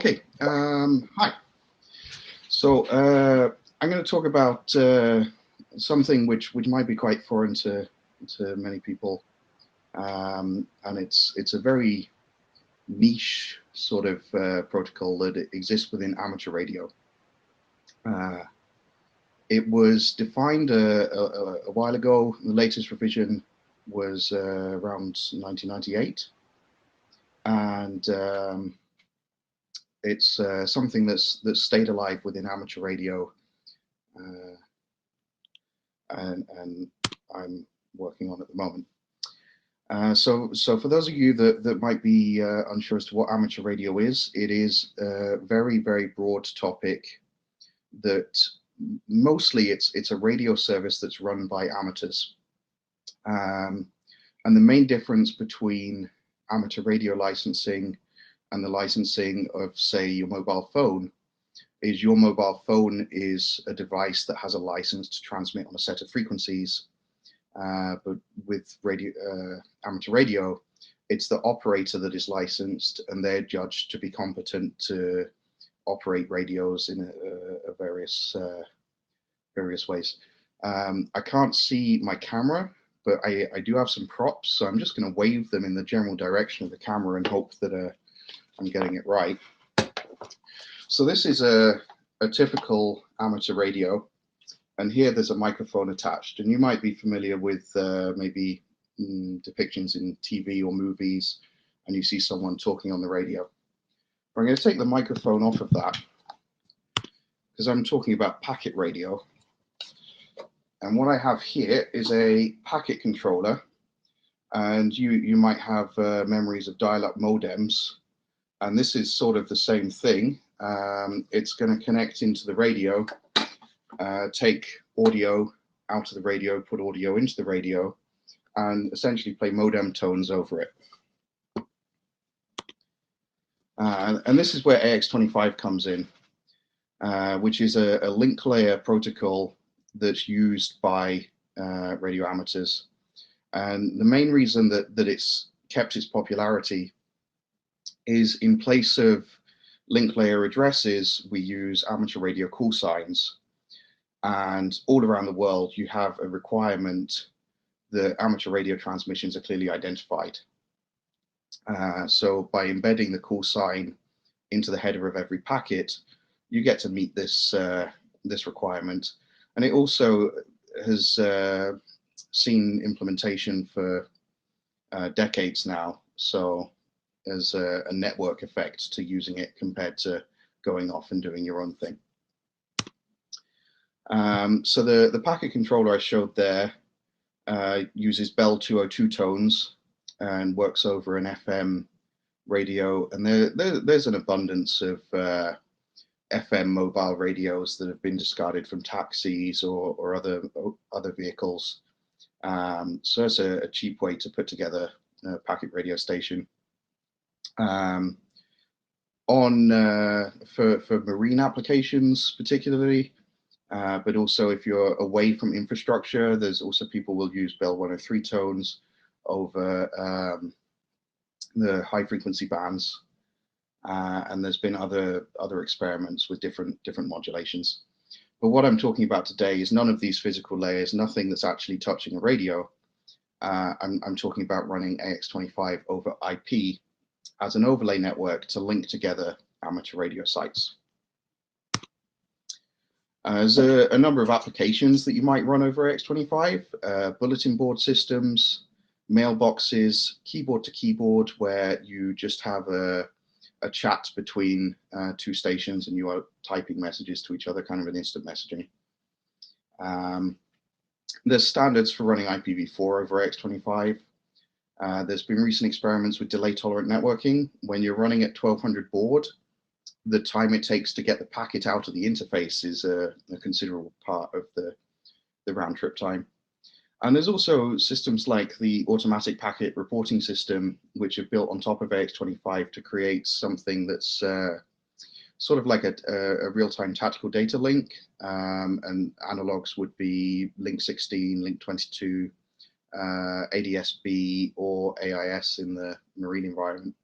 Okay, hi. So I'm going to talk about something which might be quite foreign to many people, and it's a very niche sort of protocol that exists within amateur radio. It was defined a while ago. The latest revision was around 1998, and it's something that's stayed alive within amateur radio, and I'm working on at the moment. So for those of you that might be unsure as to what amateur radio is, it is a very, very broad topic that mostly it's a radio service that's run by amateurs. And the main difference between amateur radio licensing and the licensing of, say, your mobile phone is your mobile phone is a device that has a license to transmit on a set of frequencies. But with amateur radio, it's the operator that is licensed, and they're judged to be competent to operate radios in various ways. I can't see my camera, but I do have some props, so I'm just going to wave them in the general direction of the camera and hope that I'm getting it right. So this is a typical amateur radio, and here there's a microphone attached, and you might be familiar with maybe depictions in TV or movies, and you see someone talking on the radio. But I'm going to take the microphone off of that because I'm talking about packet radio. And what I have here is a packet controller, and you might have memories of dial-up modems, and this is sort of the same thing. It's going to connect into the radio, take audio out of the radio, put audio into the radio, and essentially play modem tones over it. And this is where AX.25 comes in, which is a link layer protocol that's used by radio amateurs. And the main reason that it's kept its popularity is, in place of link layer addresses, we use amateur radio call signs. And all around the world, you have a requirement that amateur radio transmissions are clearly identified. So by embedding the call sign into the header of every packet, you get to meet this requirement. And it also has seen implementation for decades now. So there's a network effect to using it compared to going off and doing your own thing. So the packet controller I showed there uses Bell 202 tones and works over an FM radio. And there's an abundance of FM mobile radios that have been discarded from taxis or other vehicles. So it's a cheap way to put together a packet radio station. For marine applications particularly, but also if you're away from infrastructure, there's also people will use Bell 103 tones over the high frequency bands. And there's been other experiments with different modulations. But what I'm talking about today is none of these physical layers, nothing that's actually touching a radio. I'm talking about running AX.25 over IP as an overlay network to link together amateur radio sites. There's a number of applications that you might run over AX.25, bulletin board systems, mailboxes, keyboard to keyboard, where you just have a chat between two stations and you are typing messages to each other, kind of an instant messaging. There's standards for running IPv4 over AX.25. There's been recent experiments with delay tolerant networking. When you're running at 1200 baud, the time it takes to get the packet out of the interface is a considerable part of the round trip time. And there's also systems like the automatic packet reporting system, which are built on top of AX.25 to create something that's sort of like a real-time tactical data link. And analogs would be link 16, link 22, ADS-B, or AIS in the marine environment.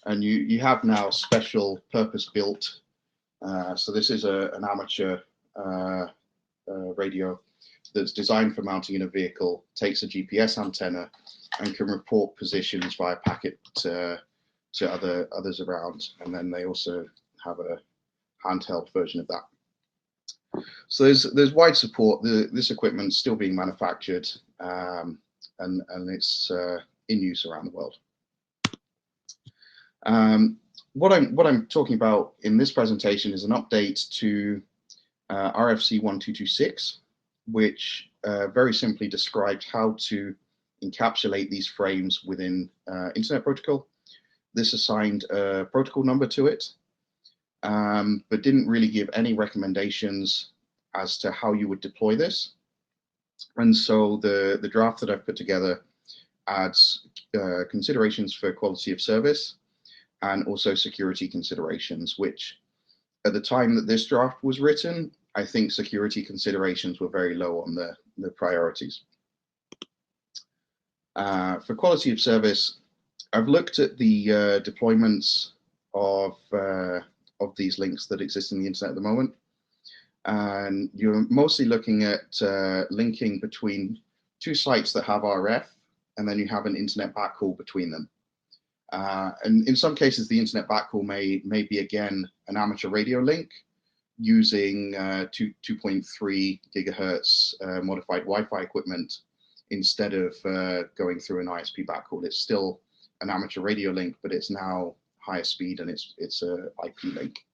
and you have now special purpose-built. So this is an amateur radio that's designed for mounting in a vehicle, takes a GPS antenna, and can report positions via packet to others around. And then they also have a handheld version of that. So there's wide support. This equipment's still being manufactured, and it's in use around the world. What I'm talking about in this presentation is an update to RFC1226, which very simply described how to encapsulate these frames within Internet Protocol. This assigned a protocol number to it, but didn't really give any recommendations as to how you would deploy this. And so the draft that I've put together adds considerations for quality of service and also security considerations, which at the time that this draft was written, I think security considerations were very low on the priorities. For quality of service, I've looked at the deployments of these links that exist in the internet at the moment, and you're mostly looking at linking between two sites that have RF, and then you have an internet backhaul between them. And in some cases, the internet backhaul may be, again, an amateur radio link using 2.3 gigahertz modified Wi-Fi equipment instead of going through an ISP backhaul. It's still an amateur radio link, but it's now higher speed, and it's a IP link.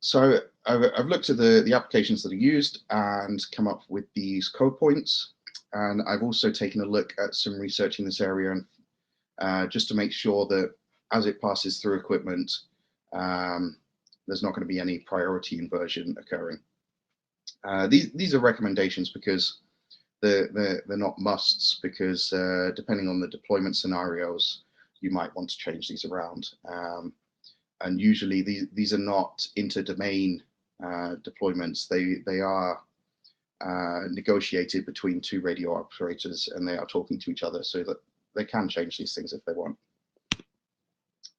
So I've looked at the applications that are used and come up with these code points. And I've also taken a look at some research in this area, and just to make sure that as it passes through equipment, there's not going to be any priority inversion occurring. These are recommendations because they're not musts, because depending on the deployment scenarios, you might want to change these around. And usually these are not inter-domain deployments. They are negotiated between two radio operators, and they are talking to each other, so that they can change these things if they want.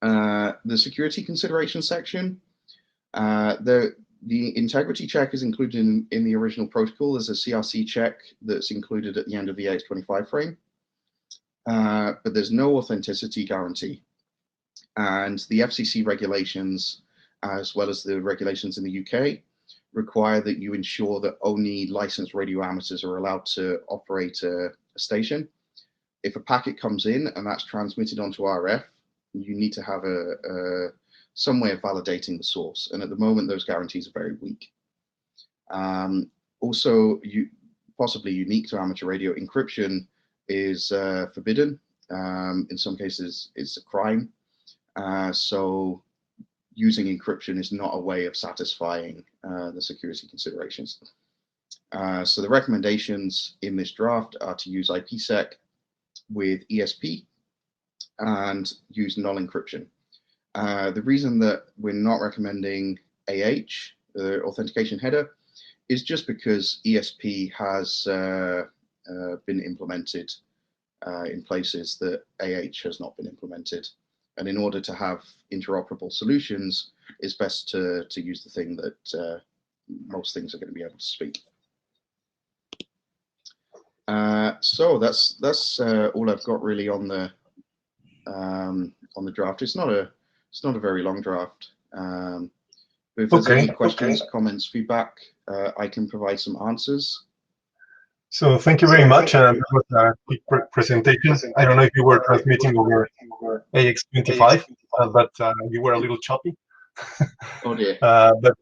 The security consideration section, the integrity check is included in the original protocol. There's a CRC check that's included at the end of the AX.25 frame, but there's no authenticity guarantee. And the FCC regulations, as well as the regulations in the UK, require that you ensure that only licensed radio amateurs are allowed to operate a station. If a packet comes in and that's transmitted onto RF, you need to have some way of validating the source. And at the moment, those guarantees are very weak. Also, possibly unique to amateur radio, encryption is forbidden. In some cases, it's a crime. So using encryption is not a way of satisfying the security considerations. So the recommendations in this draft are to use IPsec with ESP and use null encryption. The reason that we're not recommending AH, the authentication header, is just because ESP has been implemented in places that AH has not been implemented. And in order to have interoperable solutions, it's best to use the thing that most things are going to be able to speak. So that's all I've got really on the draft. It's not a very long draft. But if there's any questions, comments, feedback, I can provide some answers. So thank you very much. That was a quick presentation. I don't know if you were transmitting over AX.25, but you were a little choppy. Oh dear. But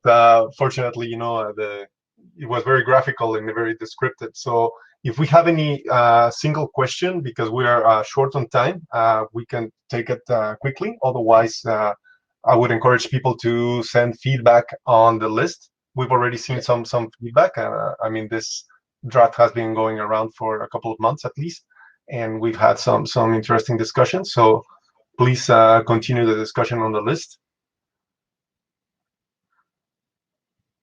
fortunately, you know, it was very graphical and very descriptive. So if we have any single question, because we are short on time, we can take it quickly. Otherwise, I would encourage people to send feedback on the list. We've already seen some feedback. I mean, this draft has been going around for a couple of months at least, and we've had some interesting discussions. So please continue the discussion on the list.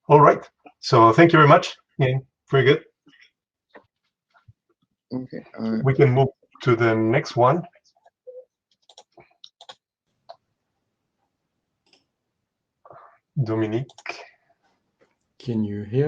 All right. So thank you very much. Yeah, very good. Okay. We can move to the next one. Dominique. Can you hear me?